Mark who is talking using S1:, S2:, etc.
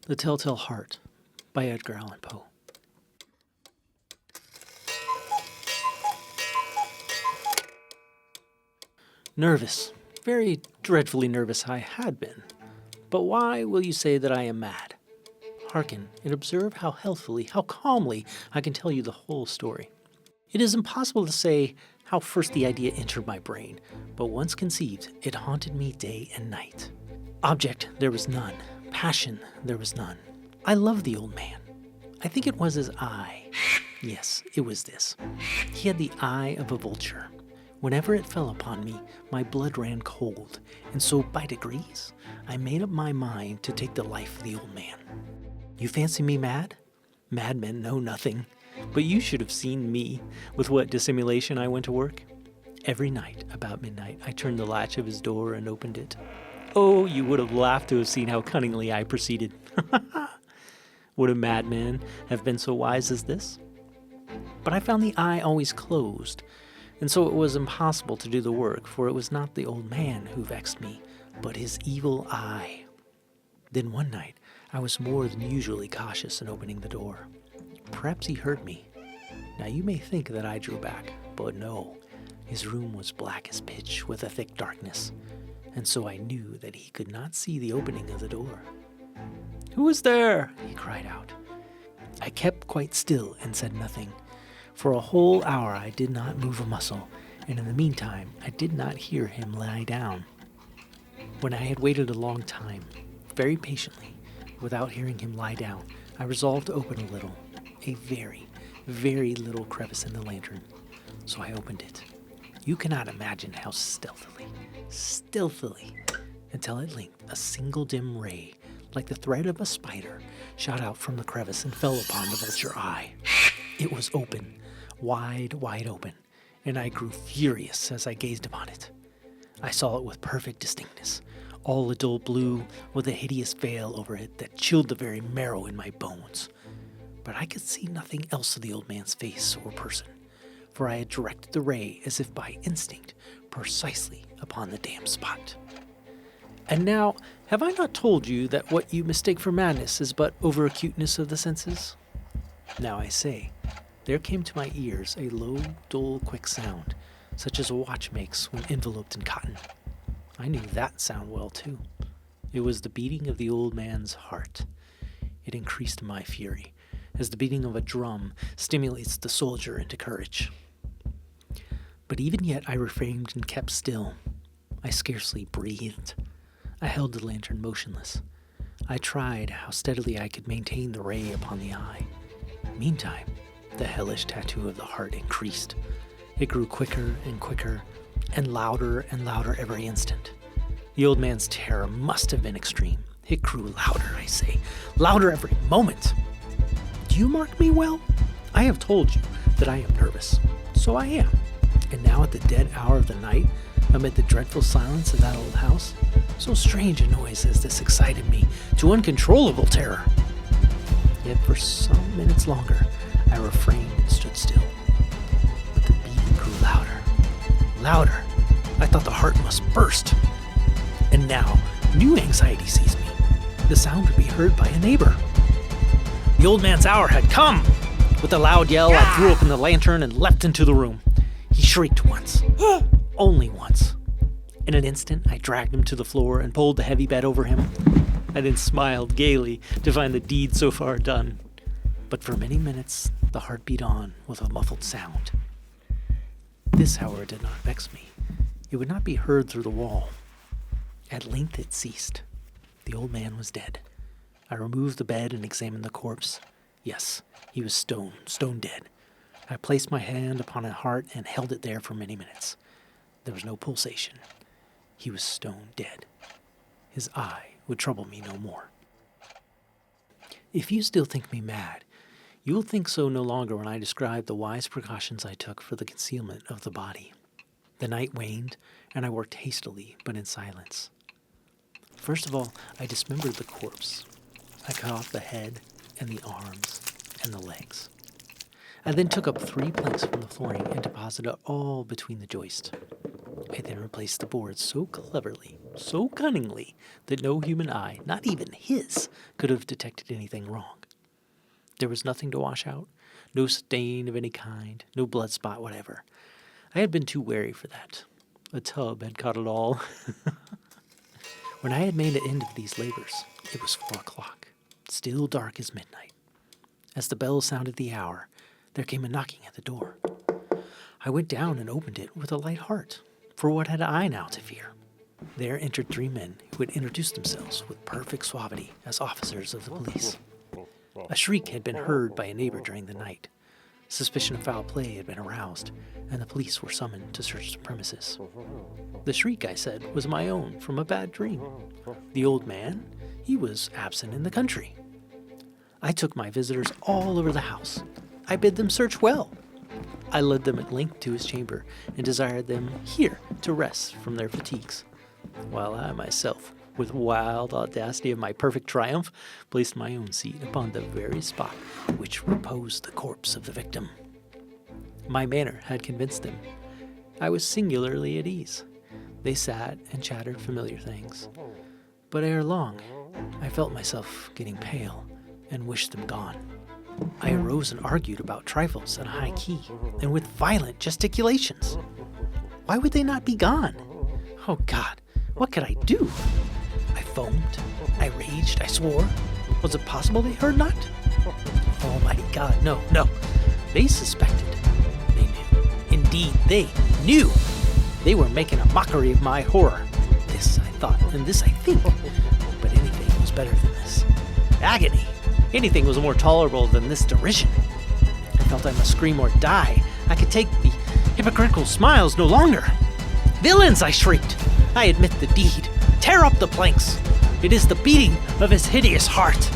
S1: The Telltale Heart by Edgar Allan Poe. Nervous, very dreadfully nervous I had been. But why will you say that I am mad? Hearken and observe how healthfully, how calmly I can tell you the whole story. It is impossible to say how first the idea entered my brain, but once conceived, it haunted me day and night. Object there was none, passion there was none. I loved the old man. I think it was his eye. Yes, it was this. He had the eye of a vulture. Whenever it fell upon me, my blood ran cold, and so by degrees, I made up my mind to take the life of the old man. You fancy me mad? Madmen know nothing. But you should have seen me, with what dissimulation I went to work. Every night, about midnight, I turned the latch of his door and opened it. Oh, you would have laughed to have seen how cunningly I proceeded. Would a madman have been so wise as this? But I found the eye always closed, and so it was impossible to do the work, for it was not the old man who vexed me, but his evil eye. Then one night, I was more than usually cautious in opening the door. Perhaps he heard me. Now you may think that I drew back, but no. His room was black as pitch with a thick darkness, and so I knew that he could not see the opening of the door. "Who is there?" he cried out. I kept quite still and said nothing. For a whole hour I did not move a muscle, and in the meantime I did not hear him lie down. When I had waited a long time, very patiently, without hearing him lie down, I resolved to open a little, a very, very little crevice in the lantern. So I opened it. You cannot imagine how stealthily, until at length a single dim ray, like the thread of a spider, shot out from the crevice and fell upon the vulture eye. It was open, wide open, and I grew furious as I gazed upon it. I saw it with perfect distinctness, all a dull blue, with a hideous veil over it that chilled the very marrow in my bones. But I could see nothing else of the old man's face or person, for I had directed the ray, as if by instinct, precisely upon the damned spot. And now, have I not told you that what you mistake for madness is but over-acuteness of the senses? Now I say, there came to my ears a low, dull, quick sound, such as a watch makes when enveloped in cotton. I knew that sound well, too. It was the beating of the old man's heart. It increased my fury, as the beating of a drum stimulates the soldier into courage. But even yet I refrained and kept still. I scarcely breathed. I held the lantern motionless. I tried how steadily I could maintain the ray upon the eye. Meantime, the hellish tattoo of the heart increased. It grew quicker and quicker, and louder every instant. The old man's terror must have been extreme. It grew louder, I say, louder every moment. Do you mark me well? I have told you that I am nervous. So I am. And now at the dead hour of the night, amid the dreadful silence of that old house, so strange a noise as this excited me to uncontrollable terror. Yet for some minutes longer, I refrained and stood still. But the beating grew louder. I thought the heart must burst. And now, new anxiety seized me. The sound would be heard by a neighbor. The old man's hour had come! With a loud yell, I threw open the lantern and leapt into the room. He shrieked once. Only once. In an instant, I dragged him to the floor and pulled the heavy bed over him. I then smiled gaily to find the deed so far done. But for many minutes, the heart beat on with a muffled sound. This, however, did not vex me. It would not be heard through the wall. At length it ceased. The old man was dead. I removed the bed and examined the corpse. Yes, he was stone dead. I placed my hand upon his heart and held it there for many minutes. There was no pulsation. He was stone dead. His eye would trouble me no more. If you still think me mad, you will think so no longer when I describe the wise precautions I took for the concealment of the body. The night waned, and I worked hastily, but in silence. First of all, I dismembered the corpse. I cut off the head and the arms and the legs. I then took up 3 planks from the flooring and deposited all between the joists. I then replaced the boards so cleverly, so cunningly, that no human eye, not even his, could have detected anything wrong. There was nothing to wash out, no stain of any kind, no blood spot, whatever. I had been too wary for that. A tub had caught it all. When I had made an end of these labors, it was 4 o'clock, still dark as midnight. As the bell sounded the hour, there came a knocking at the door. I went down and opened it with a light heart, for what had I now to fear? There entered 3 men who had introduced themselves with perfect suavity as officers of the police. A shriek had been heard by a neighbor during the night. Suspicion of foul play had been aroused, and the police were summoned to search the premises. The shriek, I said, was my own from a bad dream. The old man, he was absent in the country. I took my visitors all over the house. I bid them search well. I led them at length to his chamber and desired them here to rest from their fatigues, while I myself, with wild audacity of my perfect triumph, placed my own seat upon the very spot which reposed the corpse of the victim. My manner had convinced them. I was singularly at ease. They sat and chattered familiar things. But ere long, I felt myself getting pale and wished them gone. I arose and argued about trifles in a high key, and with violent gesticulations. Why would they not be gone? Oh God, what could I do? I foamed, I raged, I swore. Was it possible they heard not? Almighty God, no. They suspected. They knew. Indeed, they knew. They were making a mockery of my horror. This I thought, and this I think. But anything was better than this. Agony. Anything was more tolerable than this derision. I felt I must scream or die. I could take the hypocritical smiles no longer. Villains, I shrieked. I admit the deed. Tear up the planks. It is the beating of his hideous heart.